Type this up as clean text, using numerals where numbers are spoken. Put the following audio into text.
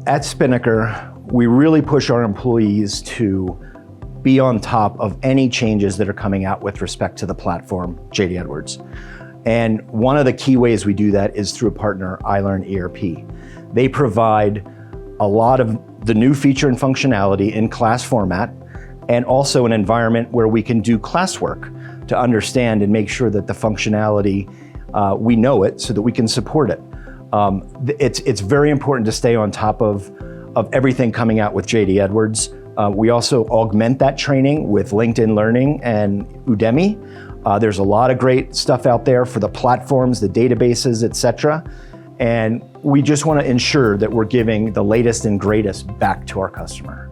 At Spinnaker, we really push our employees to be on top of any changes that are coming out with respect to the platform, JD Edwards. And one of the key ways we do that is through a partner, iLearn ERP. They provide a lot of the new feature and functionality in class format, and also an environment where we can do classwork to understand and make sure that the functionality, we know it so that we can support it. It's very important to stay on top of everything coming out with JD Edwards. We also augment that training with LinkedIn Learning and Udemy. There's a lot of great stuff out there for the platforms, the databases, etc. And we just want to ensure that we're giving the latest and greatest back to our customer.